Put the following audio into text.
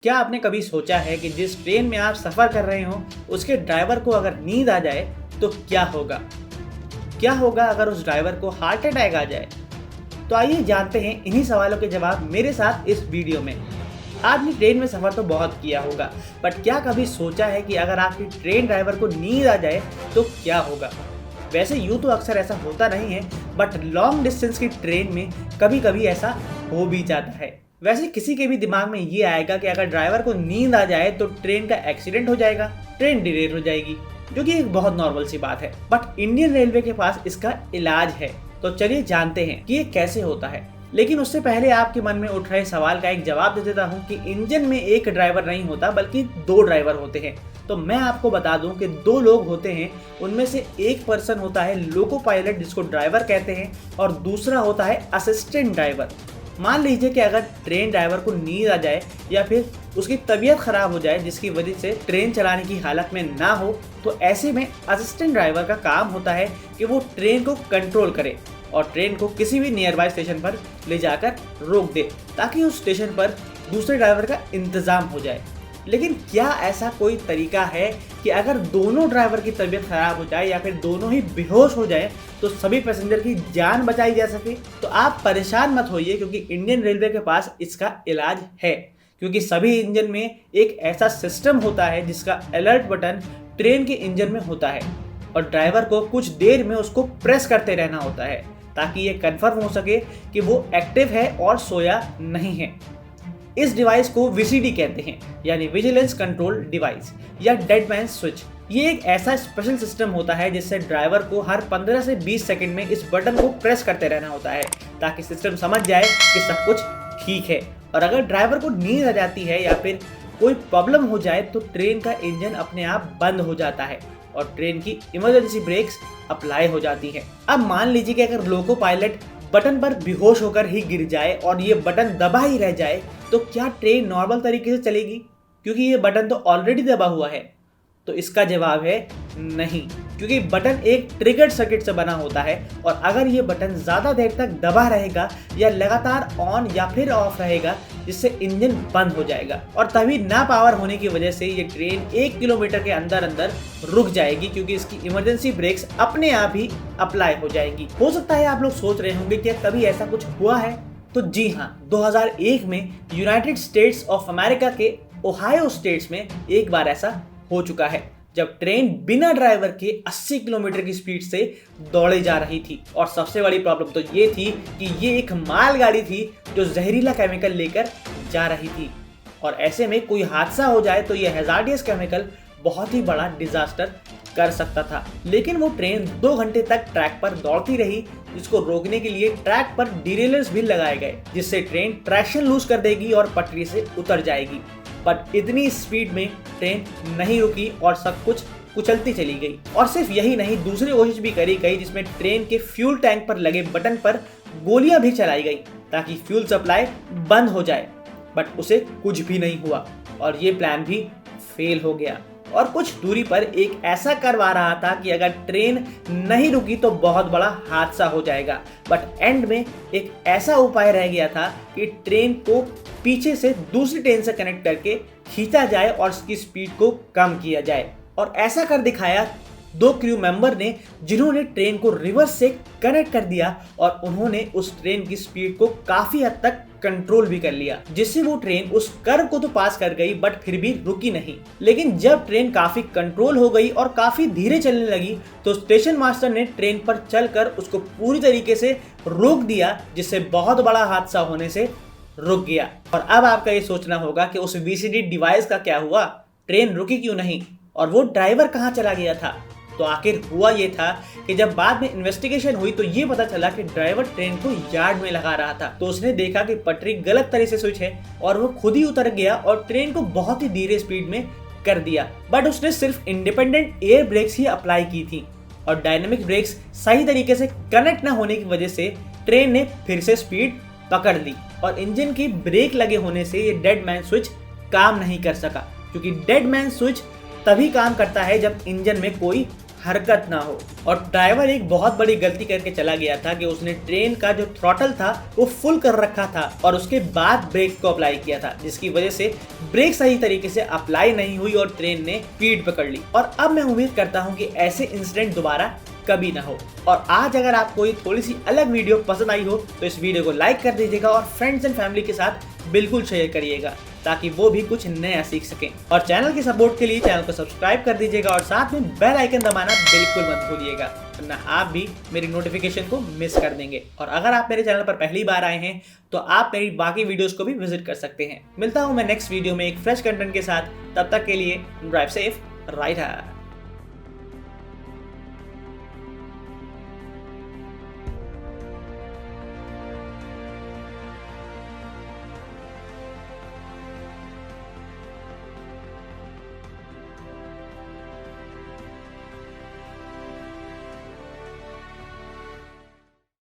क्या आपने कभी सोचा है कि जिस ट्रेन में आप सफ़र कर रहे हो उसके ड्राइवर को अगर नींद आ जाए तो क्या होगा? क्या होगा अगर उस ड्राइवर को हार्ट अटैक आ जाए? तो आइए जानते हैं इन्हीं सवालों के जवाब मेरे साथ इस वीडियो में। आपने ट्रेन में सफ़र तो बहुत किया होगा, बट क्या कभी सोचा है कि अगर आपकी ट्रेन ड्राइवर को नींद आ जाए तो क्या होगा? वैसे यूँ तो अक्सर ऐसा होता नहीं है, बट लॉन्ग डिस्टेंस की ट्रेन में कभी कभी ऐसा हो भी जाता है। वैसे किसी के भी दिमाग में ये आएगा कि अगर ड्राइवर को नींद आ जाए तो ट्रेन का एक्सीडेंट हो जाएगा, ट्रेन डिलेट हो जाएगी, जो कि एक बहुत नॉर्मल सी बात है। बट इंडियन रेलवे के पास इसका इलाज है, तो चलिए जानते हैं कि ये कैसे होता है। लेकिन उससे पहले आपके मन में उठ रहे सवाल का एक जवाब दे देता हूँ कि इंजन में एक ड्राइवर नहीं होता बल्कि दो ड्राइवर होते हैं। तो मैं आपको बता दूं कि दो लोग होते हैं, उनमें से एक पर्सन होता है लोको पायलट जिसको ड्राइवर कहते हैं, और दूसरा होता है असिस्टेंट ड्राइवर। मान लीजिए कि अगर ट्रेन ड्राइवर को नींद आ जाए या फिर उसकी तबीयत खराब हो जाए जिसकी वजह से ट्रेन चलाने की हालत में ना हो, तो ऐसे में असिस्टेंट ड्राइवर का काम होता है कि वो ट्रेन को कंट्रोल करे और ट्रेन को किसी भी नियर बाय स्टेशन पर ले जाकर रोक दे ताकि उस स्टेशन पर दूसरे ड्राइवर का इंतज़ाम हो जाए। लेकिन क्या ऐसा कोई तरीका है कि अगर दोनों ड्राइवर की तबीयत खराब हो जाए या फिर दोनों ही बेहोश हो जाए तो सभी पैसेंजर की जान बचाई जा सके? तो आप परेशान मत होइए, क्योंकि इंडियन रेलवे के पास इसका इलाज है। क्योंकि सभी इंजन में एक ऐसा सिस्टम होता है जिसका अलर्ट बटन ट्रेन के इंजन में होता है और ड्राइवर को कुछ देर में उसको प्रेस करते रहना होता है ताकि ये कंफर्म हो सके कि वो एक्टिव है और सोया नहीं है। इस डिवाइस को वीसीडी कहते हैं, यानी विजिलेंस कंट्रोल डिवाइस या डेड मैन स्विच। ये एक ऐसा स्पेशल सिस्टम होता है जिससे ड्राइवर को हर 15 से 20 सेकंड में इस बटन को प्रेस करते रहना होता है ताकि सिस्टम समझ जाए कि सब कुछ ठीक है। और अगर ड्राइवर को नींद आ जाती है या फिर कोई प्रॉब्लम हो जाए तो ट्रेन का इंजन अपने आप बंद हो जाता है और ट्रेन की इमरजेंसी ब्रेक्स अप्लाई हो जाती है। अब मान लीजिए कि अगर लोको पायलट बटन पर बेहोश होकर ही गिर जाए और ये बटन दबा ही रह जाए तो क्या ट्रेन नॉर्मल तरीके से चलेगी? क्योंकि ये बटन तो ऑलरेडी दबा हुआ है। तो इसका जवाब है नहीं, क्योंकि बटन एक ट्रिगर्ड सर्किट से बना होता है और अगर ये बटन ज़्यादा देर तक दबा रहेगा या लगातार ऑन या फिर ऑफ रहेगा जिससे इंजन बंद हो जाएगा और तभी ना पावर होने की वजह से ये ट्रेन 1 किलोमीटर के अंदर अंदर रुक जाएगी, क्योंकि इसकी इमरजेंसी ब्रेक्स अपने आप ही अप्लाई हो जाएगी। हो सकता है आप लोग सोच रहे होंगे कि कभी ऐसा कुछ हुआ है? तो जी हाँ, 2001 में यूनाइटेड स्टेट्स ऑफ अमेरिका के ओहायो स्टेट्स में एक बार ऐसा हो चुका है जब ट्रेन बिना ड्राइवर के 80 किलोमीटर की स्पीड से दौड़े जा रही थी। और सबसे बड़ी प्रॉब्लम तो ये थी कि ये एक मालगाड़ी थी जो जहरीला केमिकल लेकर जा रही थी और ऐसे में कोई हादसा हो जाए तो ये हैजार्डियस केमिकल बहुत ही बड़ा डिजास्टर कर सकता था। लेकिन वो ट्रेन 2 घंटे तक ट्रैक पर दौड़ती रही, जिसको रोकने के लिए ट्रैक पर डिरेलर्स भी लगाए गए जिससे ट्रेन ट्रैक्शन लूज कर देगी और पटरी से उतर जाएगी। बट इतनी स्पीड में ट्रेन नहीं रुकी और सब कुछ कुचलती चली गई। और सिर्फ यही नहीं, दूसरी कोशिश भी करी गई जिसमें ट्रेन के फ्यूल टैंक पर लगे बटन पर गोलियां भी चलाई गई ताकि फ्यूल सप्लाई बंद हो जाए, बट उसे कुछ भी नहीं हुआ और ये प्लान भी फेल हो गया। और कुछ दूरी पर एक ऐसा कर्व आ रहा था कि अगर ट्रेन नहीं रुकी तो बहुत बड़ा हादसा हो जाएगा, बट एंड में एक ऐसा उपाय रह गया था कि ट्रेन को पीछे से दूसरी ट्रेन से कनेक्ट करके खींचा जाए और उसकी स्पीड को कम किया जाए। और ऐसा कर दिखाया 2 क्रू मेंबर ने, जिन्होंने ट्रेन को रिवर्स से कनेक्ट कर दिया और उन्होंने उस ट्रेन की स्पीड को काफी हद तक कंट्रोल भी कर लिया, जिससे वो ट्रेन उस कर्व को तो पास कर गई बट फिर भी रुकी नहीं। लेकिन जब ट्रेन काफी कंट्रोल हो गई और काफी धीरे चलने लगी तो स्टेशन मास्टर ने ट्रेन पर चलकर उसको पूरी तरीके से रोक दिया, जिससे बहुत बड़ा हादसा होने से रुक गया। और अब आपका ये सोचना होगा कि उस वीसीडी डिवाइस का क्या हुआ, ट्रेन रुकी क्यों नहीं और वो ड्राइवर कहाँ चला गया था? तो आखिर हुआ ये था कि जब बाद में इन्वेस्टिगेशन हुई तो ये पता चला कि ड्राइवर ट्रेन को यार्ड में लगा रहा था। तो उसने देखा कि पटरी गलत तरह से स्विच है और वो खुद ही उतर गया और ट्रेन को बहुत ही धीरे स्पीड में कर दिया। बट उसने सिर्फ इंडिपेंडेंट एयर ब्रेक्स ही अप्लाई की थी और डायनेमिक ब्रेक्स सही तरीके से कनेक्ट न होने की वजह से ट्रेन ने फिर से स्पीड पकड़ ली और इंजन की ब्रेक लगे होने से ये डेड मैन स्विच काम नहीं कर सका, क्योंकि डेड मैन स्विच तभी काम करता है जब इंजन में कोई हरकत ना हो। और ड्राइवर एक बहुत बड़ी गलती करके चला गया था कि उसने ट्रेन का जो थ्रॉटल था वो फुल कर रखा था और उसके बाद ब्रेक को अप्लाई किया था, जिसकी वजह से ब्रेक सही तरीके से अप्लाई नहीं हुई और ट्रेन ने स्पीड पकड़ ली। और अब मैं उम्मीद करता हूँ कि ऐसे इंसिडेंट दोबारा कभी ना हो। और आज अगर आपको ये थोड़ी सी अलग वीडियो पसंद आई हो तो इस वीडियो को लाइक कर दीजिएगा और फ्रेंड्स एंड फैमिली के साथ बिल्कुल शेयर करिएगा ताकि वो भी कुछ नया सीख सकें। और चैनल के सपोर्ट के लिए चैनल को सब्सक्राइब कर दीजिएगा और साथ में बेल आइकन दबाना बिल्कुल मत भूलिएगा, वरना आप भी मेरी नोटिफिकेशन को मिस कर देंगे। और अगर आप मेरे चैनल पर पहली बार आए हैं तो आप मेरी बाकी वीडियोस को भी विजिट कर सकते हैं। मिलता हूं मैं नेक्स्ट वीडियो में एक फ्रेश कंटेंट के साथ, तब तक के लिए ड्राइव सेफ, राइड हार्ड।